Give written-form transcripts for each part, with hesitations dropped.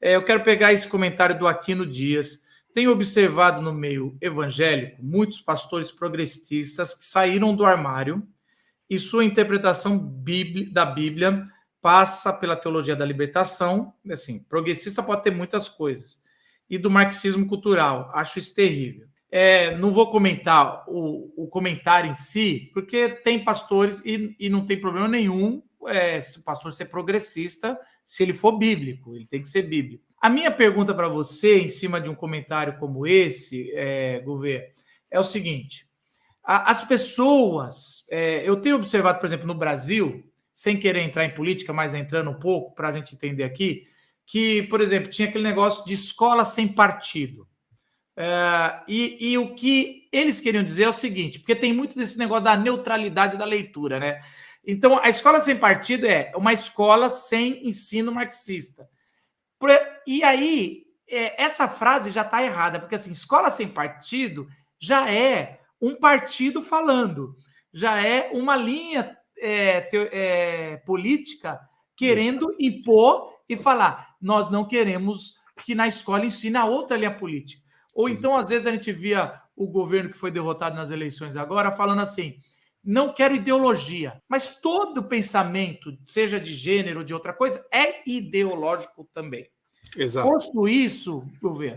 Eu quero pegar esse comentário do Aquino Dias. Tenho observado no meio evangélico muitos pastores progressistas que saíram do armário e sua interpretação da Bíblia passa pela teologia da libertação. Assim, progressista pode ter muitas coisas. E do marxismo cultural. Acho isso terrível. Não vou comentar o comentário em si, porque tem pastores e não tem problema nenhum se o pastor ser progressista, se ele for bíblico, ele tem que ser bíblico. A minha pergunta para você, em cima de um comentário como esse, Gouveia, é o seguinte: as pessoas, eu tenho observado, por exemplo, no Brasil, sem querer entrar em política, mas entrando um pouco para a gente entender aqui, que, por exemplo, tinha aquele negócio de escola sem partido. E o que eles queriam dizer é o seguinte, porque tem muito desse negócio da neutralidade da leitura, né? Então, a escola sem partido é uma escola sem ensino marxista. E aí, essa frase já está errada, porque assim, escola sem partido já é um partido falando, já é uma linha política querendo impor e falar: nós não queremos que na escola ensine a outra linha política. Ou então, às vezes, a gente via o governo que foi derrotado nas eleições agora falando assim: não quero ideologia. Mas todo pensamento, seja de gênero ou de outra coisa, é ideológico também. Exato. Posto isso, Gouveia,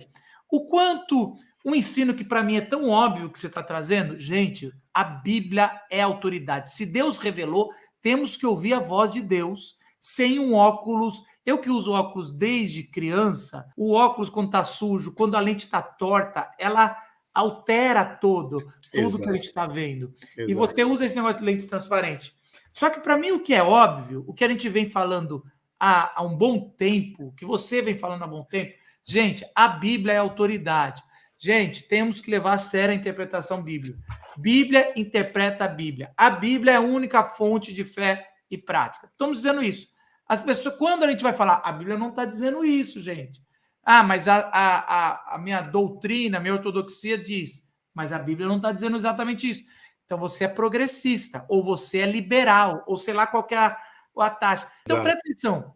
o quanto um ensino que para mim é tão óbvio que você está trazendo, gente, a Bíblia é autoridade. Se Deus revelou, temos que ouvir a voz de Deus sem um óculos. Eu que uso óculos desde criança, o óculos, quando está sujo, quando a lente está torta, ela altera tudo que a gente está vendo. Exato. E você usa esse negócio de lente transparente. Só que para mim o que é óbvio, o que a gente vem falando há um bom tempo, que você vem falando há bom tempo, gente, a Bíblia é autoridade. Gente, temos que levar a sério a interpretação bíblica. Bíblia interpreta a Bíblia. A Bíblia é a única fonte de fé e prática. Estamos dizendo isso. As pessoas, quando a gente vai falar, a Bíblia não está dizendo isso, gente. Mas a minha doutrina, a minha ortodoxia diz, mas a Bíblia não está dizendo exatamente isso. Então você é progressista, ou você é liberal, ou sei lá qual que é a taxa. Então presta atenção.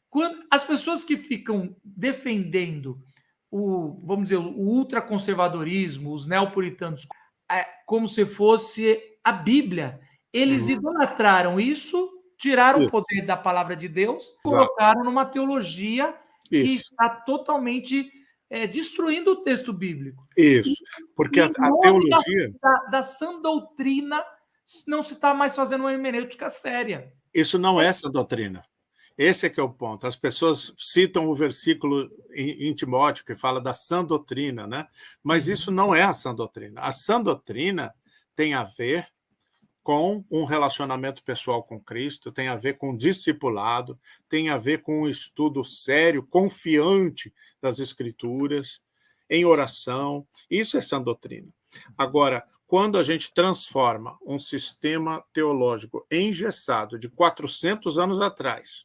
Quando as pessoas que ficam defendendo vamos dizer, o ultraconservadorismo, os neopuritanos, como se fosse a Bíblia, eles idolatraram isso, tiraram o poder da palavra de Deus, colocaram numa teologia que está totalmente destruindo o texto bíblico. Isso, porque a teologia... Da sã doutrina, não se está mais fazendo uma hermenêutica séria. Isso não é essa doutrina. Esse é que é o ponto. As pessoas citam o versículo em Timóteo, que fala da sã doutrina, né? Mas isso não é a sã doutrina. A sã doutrina tem a ver com um relacionamento pessoal com Cristo, tem a ver com discipulado, tem a ver com um estudo sério, confiante das Escrituras, em oração. Isso é sã doutrina. Agora, quando a gente transforma um sistema teológico engessado de 400 anos atrás,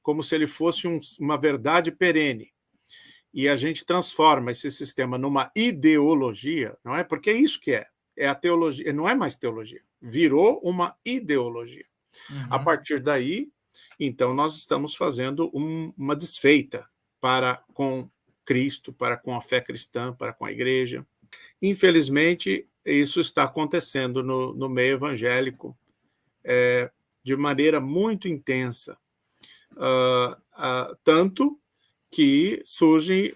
como se ele fosse uma verdade perene, e a gente transforma esse sistema numa ideologia, não é? Porque é isso que é a teologia, não é mais teologia, virou uma ideologia. A partir daí, então, nós estamos fazendo uma desfeita para com Cristo, para com a fé cristã, para com a igreja. Infelizmente, isso está acontecendo no meio evangélico de maneira muito intensa. Tanto que surge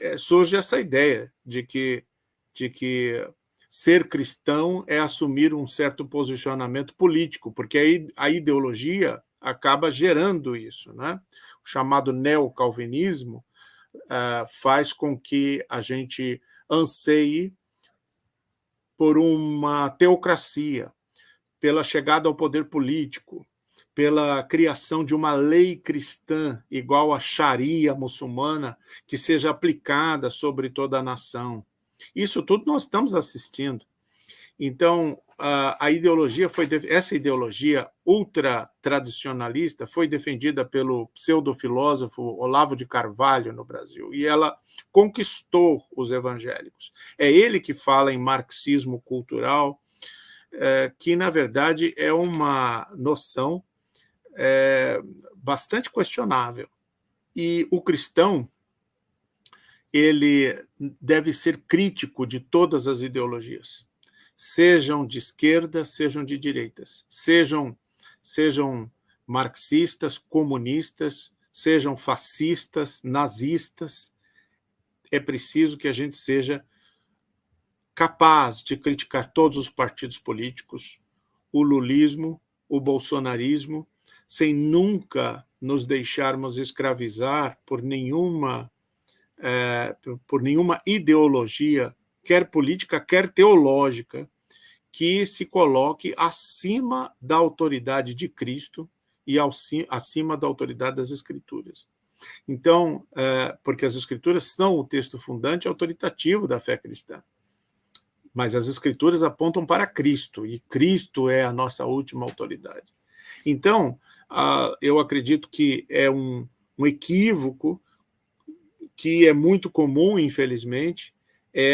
essa ideia de que ser cristão é assumir um certo posicionamento político, porque a ideologia acaba gerando isso, né? O chamado neocalvinismo faz com que a gente anseie por uma teocracia, pela chegada ao poder político, pela criação de uma lei cristã igual à Sharia muçulmana, que seja aplicada sobre toda a nação. Isso tudo nós estamos assistindo. Então, essa ideologia ultra-tradicionalista foi defendida pelo pseudofilósofo Olavo de Carvalho no Brasil, e ela conquistou os evangélicos. É ele que fala em marxismo cultural, que, na verdade, é uma noção bastante questionável. E o cristão, ele deve ser crítico de todas as ideologias, sejam de esquerda, sejam de direitas, sejam marxistas, comunistas, sejam fascistas, nazistas. É preciso que a gente seja capaz de criticar todos os partidos políticos, o lulismo, o bolsonarismo, sem nunca nos deixarmos escravizar por nenhuma ideologia, quer política, quer teológica, que se coloque acima da autoridade de Cristo e acima da autoridade das Escrituras. Então, porque as Escrituras são o texto fundante e autoritativo da fé cristã. Mas as Escrituras apontam para Cristo, e Cristo é a nossa última autoridade. Então, eu acredito que é um equívoco que é muito comum, infelizmente,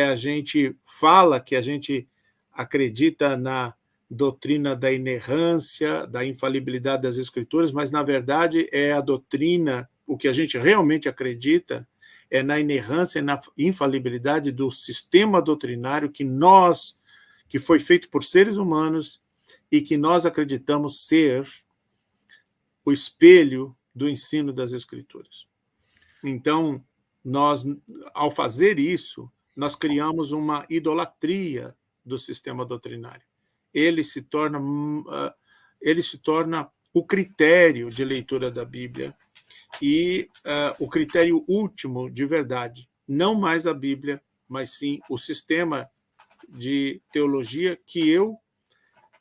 a gente fala que a gente acredita na doutrina da inerrância, da infalibilidade das Escrituras, mas, na verdade, é a doutrina, o que a gente realmente acredita é na inerrância e na infalibilidade do sistema doutrinário que foi feito por seres humanos e que nós acreditamos ser o espelho do ensino das Escrituras. Então, nós, ao fazer isso, nós criamos uma idolatria do sistema doutrinário. Ele se torna o critério de leitura da Bíblia e o critério último de verdade, não mais a Bíblia, mas sim o sistema de teologia que eu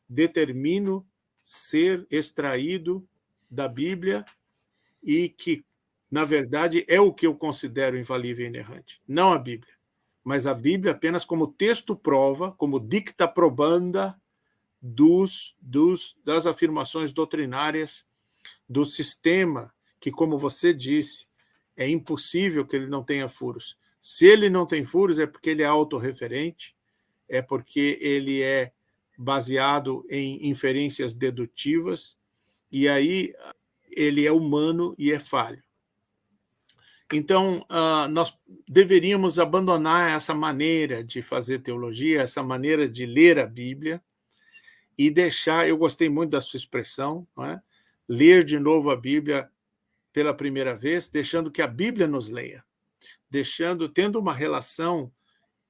determino ser extraído da Bíblia e que, na verdade, é o que eu considero infalível e inerrante. Não a Bíblia, mas a Bíblia apenas como texto prova, como dicta probanda das afirmações doutrinárias do sistema que, como você disse, é impossível que ele não tenha furos. Se ele não tem furos, é porque ele é autorreferente, é porque ele é baseado em inferências dedutivas, e aí ele é humano e é falho. Então, nós deveríamos abandonar essa maneira de fazer teologia, essa maneira de ler a Bíblia, e deixar, eu gostei muito da sua expressão, não é? Ler de novo a Bíblia pela primeira vez, deixando que a Bíblia nos leia, tendo uma relação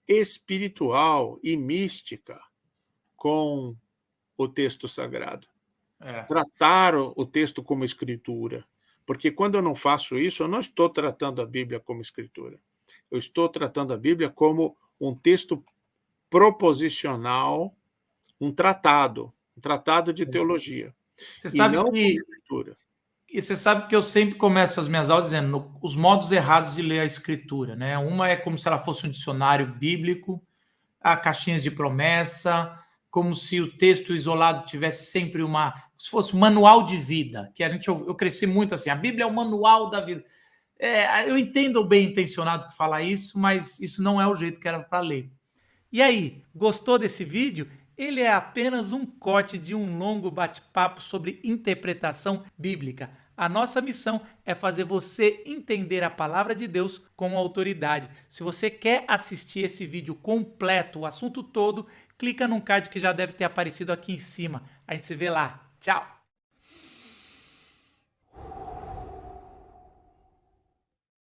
espiritual e mística com o texto sagrado. Tratar o texto como escritura, porque quando eu não faço isso, eu não estou tratando a Bíblia como escritura. Eu estou tratando a Bíblia como um texto proposicional, um tratado de teologia. Você sabe que escritura. E você sabe que eu sempre começo as minhas aulas dizendo os modos errados de ler a escritura, né? Uma é como se ela fosse um dicionário bíblico, a caixinhas de promessa, como se o texto isolado tivesse sempre se fosse um manual de vida, que eu cresci muito assim, a Bíblia é o manual da vida. Eu entendo o bem intencionado que fala isso, mas isso não é o jeito que era para ler. E aí, gostou desse vídeo? Ele é apenas um corte de um longo bate-papo sobre interpretação bíblica. A nossa missão é fazer você entender a palavra de Deus com autoridade. Se você quer assistir esse vídeo completo, o assunto todo, clica no card que já deve ter aparecido aqui em cima. A gente se vê lá. Tchau!